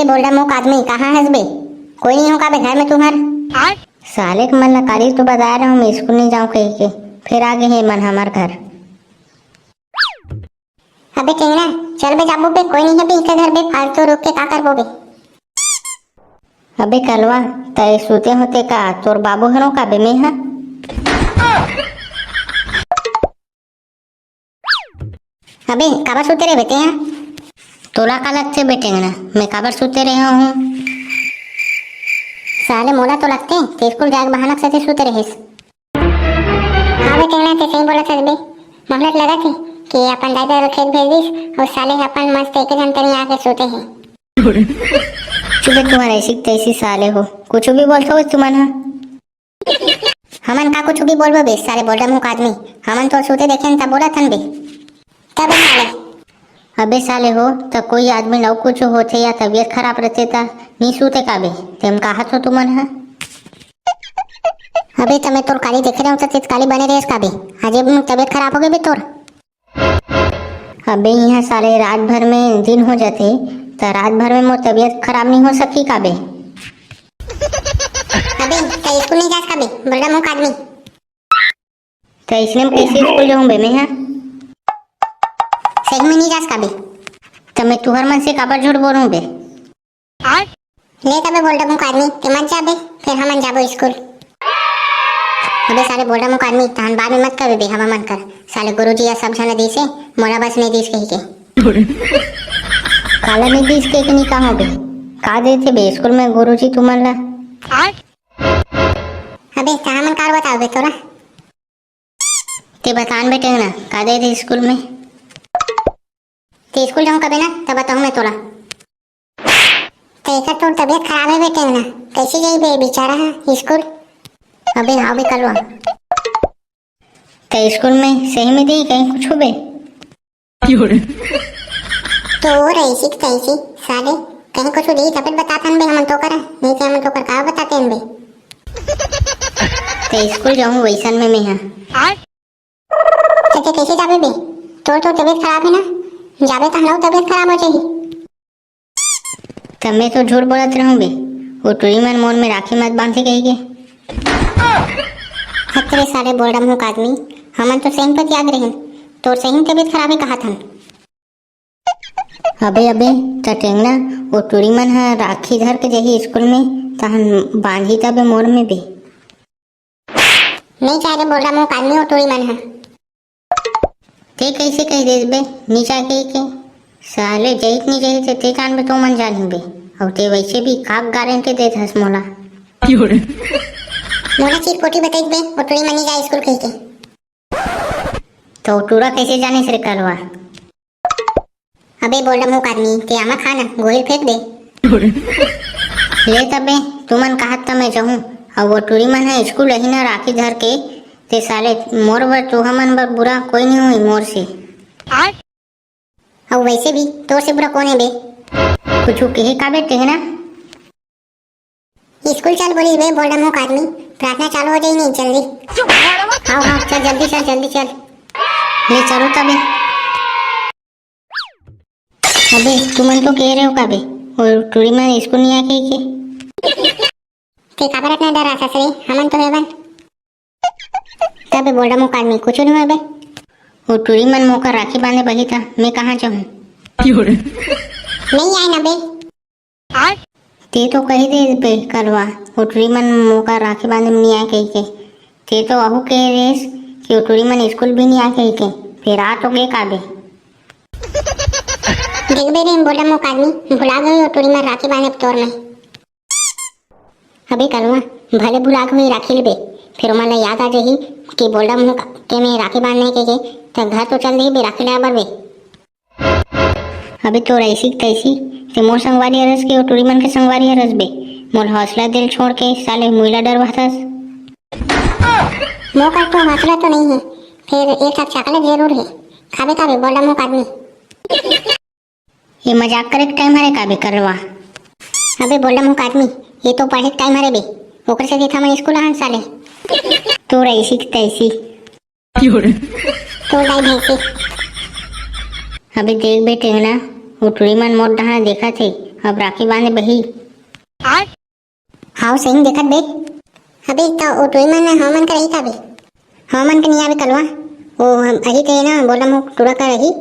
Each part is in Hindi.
अबे बोल रहा मुक आदमी कहाँ है बे? कोई नहीं होगा बे घर में तुम्हार? साले के मन काली तो बता रहा हूँ मैं स्कूल नहीं जाऊँ कहीं के, फिर आगे है मन हमार घर। अबे टेंगना चल बे जाबू बे, कोई नहीं है बे इसके घर बे, फालतू रुक के का करबो बे? अबे कलवा तय सोते होते का तोर बाबू हनो का बे मैं हा? अबे काबर सोते रहे बेटे यहाँ? तोला का लगते बेटेंगना मैं काबर सोते रहा हूँ? साले मोला तो लगते ते स्कूल जाके बहाना से सोते रहे। हाँ बे टेंगना ते सही बोला था बे, मोहल्ला लगा थी कि अपन दादा खेत भेज दिस और साले अपन मस्त एक जन तनी आके सोते हैं। चुप तुम्हारे ऐसी तैसी साले हो, कुछ भी बोलते हो तुम्हारा? हमन का कुछ भी बोलबो बे, साले बोल रहा मुक आदमी हमन तो सोते देखे तब बोला थन बे तब साले। अबे साले हो तो कोई आदमी लव कुछ होते या तबीयत खराब रहते ता नहीं सूते का बे, तेम कहा तो तुमन है? अबे तमे तोर काली देख रहे हो तो काली बने रहे का बे, आज तबीयत खराब हो गई बे तोर? अबे यहाँ साले रात भर में दिन हो जाते तो रात भर में मोर तबीयत खराब नहीं हो सकी का बे? अबे तो स्कूल नहीं जा का बे, बोल रहा मुक आदमी तो इसलिए कैसे स्कूल जाऊँ बे मैं यहाँ? सही में नहीं जा का बे, तो मैं तुहर मन से काबर झूठ बोलूं बे? ले तबे बोल रहा मुक आदमी के मत जा बे, फिर हमन जाबो स्कूल। अबे साले बोल रहा मुक आदमी तहन बाद में मत कर बे, हवा मत कर, साले गुरुजी या सब जन दी से मोला बस नहीं दीस कही के काला नहीं दीस के नहीं कहा बे, का देते बे स्कूल में गुरुजी तुमन ला? अबे कहा मन कार बताओ बे तोरा, ते बतान बेटे ना का दे दे स्कूल में? ते स्कूल जाऊँ कभी ना तब बताऊँ मैं तोरा। तो तोर तबीयत खराब है बेटे ना, कैसे जाई बे बेचारा है स्कूल? अबे हाँ बे कलवा तो स्कूल में सही में दी कहीं कुछ हो बे? तो ऐसी तैसी साले कहीं कुछ दी तब बताता बे, हमन तो कर नहीं तो हमन तो कर का बताते हैं बे। तो स्कूल जाऊँ वैसन में मैं हाँ तो कैसे जाबे बे? तोर तो तबीयत खराब है ना, जाबे तो हम तबीयत खराब हो जाएगी। तब मैं तो झूठ बोलत रहूं बे, वो टुरी मन मोर में राखी मत बांधे गई के हतरे सारे बोल रहा मुक आदमी हमन तो सही पर त्याग रहे, तो सही तबीयत खराब है कहा था। अबे अबे टटेंगना वो टुरी मन है राखी धर के जही स्कूल में तहन बांधी तबे मोर में बे नहीं चाहे बोल रहा मुक आदमी वो टुरी मन है ते कैसे कह दे बे नीचा के साले जहित नहीं जहित ते कान में तो मन जान बे, और ते वैसे भी काक गारंटी दे धस मोला मोला चीज पोटी बताई बे वो टुरी मनी जा स्कूल कह के, तो टूरा कैसे जाने से करवा? अबे बोल रहा मुक आदमी ते आमा खाना गोली फेंक दे ले तबे तुमन कहत तो मैं जाऊँ, और वो टुरी मन है स्कूल रही ना राखी धर के ते साले मोर बर तो हमन बर बुरा कोई नहीं हुई मोर से, और वैसे भी तोर से बुरा कौन है बे? कुछ कहे का बेटे है ना? स्कूल चल बोली बे बोल रहा मुक आदमी, प्रार्थना चालू हो जाए नहीं जल्दी हाँ हाँ चल जल्दी चल ले चलो तबे। अबे तुमन तो कह रहे हो का बे और टुरी में स्कूल नहीं आके के ते काबर इतना डर आसा से हमन तो हेवन तबे बोल रहा मुक आदमी कुछ नहीं है बे, वो टुरी मन मोका राखी बांधे बही था मैं कहाँ जाऊँ? नहीं आए ना बे ते तो कही दे बे कलवा वो टुरी मन मोका राखी बांधे नहीं आए कही के, ते तो अहू कह रेस कि वो टुरी मन स्कूल भी नहीं आए कही के, फिर आ तो गए का बे? देख बे रे बोल रहा मुक आदमी भुला गई वो टुरी मन राखी बांधे तोर में। अबे कलवा भले भुला गई राखी ले फिर मला याद आ जाही कि बोल रहा मुक के मैं राखी बांधने के तो घर तो चल रही बे राखी ले बर बे। अबे तो ऐसी तैसी ते मोर संगवारी हरस के वो टुरी मन के संगवारी हरस बे, मोर हौसला दिल छोड़ के साले मुइला डर बहतस। मोका तो हौसला तो नहीं है, फिर एक साथ चॉकलेट जरूर है खाबे का बे बोल रहा मुक आदमी। ये मजाक करे के टाइम हरे का बे करवा? अबे बोल रहा मुक आदमी ये तो पढ़े टाइम हरे बे, ओकर से देखा मैं स्कूल आन साले तो ऐसी तैसी तो लाई भैंसी। अबे देख बेटे ना वो टुरी मन मोर डहा देखा थे अब राखी बांधे बही। हाउ सही देखत बे। अबे तो ओ टोई मन हमन का रही का बे। हमन के नहीं आवे कलवा। ओ हम अही कहे ना बोला मु टुरा का रही।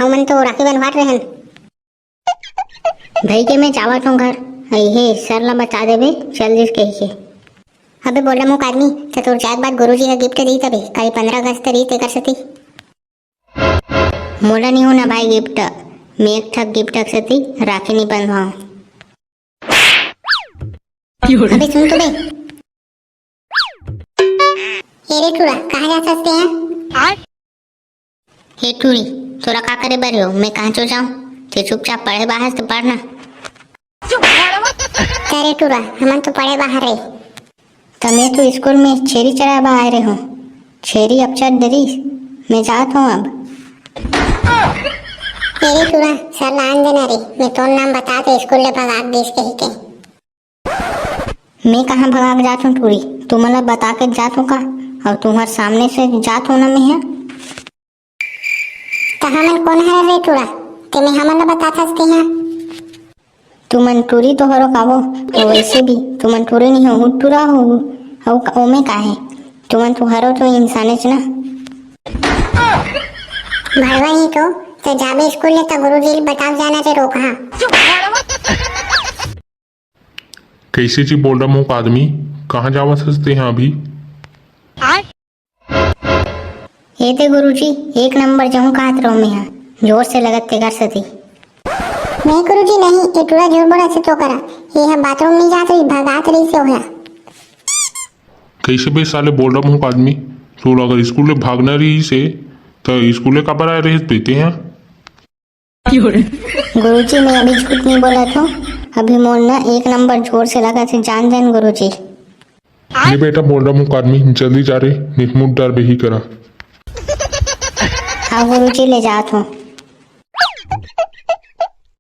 हमन तो राखी बंधवात रहन। भाई के मैं जावत हूँ घर। हे सर ला बता देबे चल जिस कही के। अबे बोला मुक आदमी तो तोर जात बाद गुरुजी का गिफ्ट दी तबे कल 15 अगस्त री ते कर सती। मोला नहीं होना भाई गिफ्ट। मैं एक ठक गिफ्ट कर सती राखी नहीं बंधवाऊं। अबे सुन तो बे। रे टूरा कहाँ जा सकते हैं? हे टूरी तोरा का करे बर हो मैं कहाँ चो जाऊं? ते चुपचाप पढ़े बाहर तो पढ़ना। अरे टूरा हमन तो पढ़े बाहर रही। तमे तो स्कूल में छेरी चढ़ा बाहर रहे हो। छेरी अब चढ़ दरी मैं जात हूँ अब। तेरी टूरा सर लान देना रे मैं तो नाम बता दे स्कूल ले भगाग देश के ही के। मैं कहाँ भगाग जात हूँ टूरी तू मला बता के जात हूँ का और तुम्हारे सामने से जात होना में है। तो हमन कौन है रे टूरा ते मैं हमन बता सकते हैं। तू मन टूरी तो हरो काबो तो वैसे भी तू मन टूरी नहीं हो टूरा हो और ओमे का है तू मन तू हरो तो इंसान ना। भड़वा ही तो जाबे स्कूल ले तो गुरुजी बताव जाना रे रोका। कैसे जी बोल रहा हूँ आदमी कहाँ जावा सकते हैं अभी? ये ते गुरुजी एक नंबर जाऊँ कहाँ रहो मैं यहाँ जोर से लगत ते कर सती। नहीं गुरुजी नहीं ये टूरा जोर बोला से तो करा ये हम बाथरूम नहीं जात रही भगात रही से होया। कैसे बे साले बोल रहा हूँ आदमी तो अगर स्कूल में भागना रही से तो स्कूल का पर रह देते हैं। गुरुजी मैं अभी झूठ नहीं बोला था अभी मोलना एक नंबर जोर से लगा से जान देन गुरुजी। ये बेटा बोल रहा हूँ आदमी जल्दी जा रहे निटमुट डर बेही करा। हाँ गुरुजी ले जात हूँ।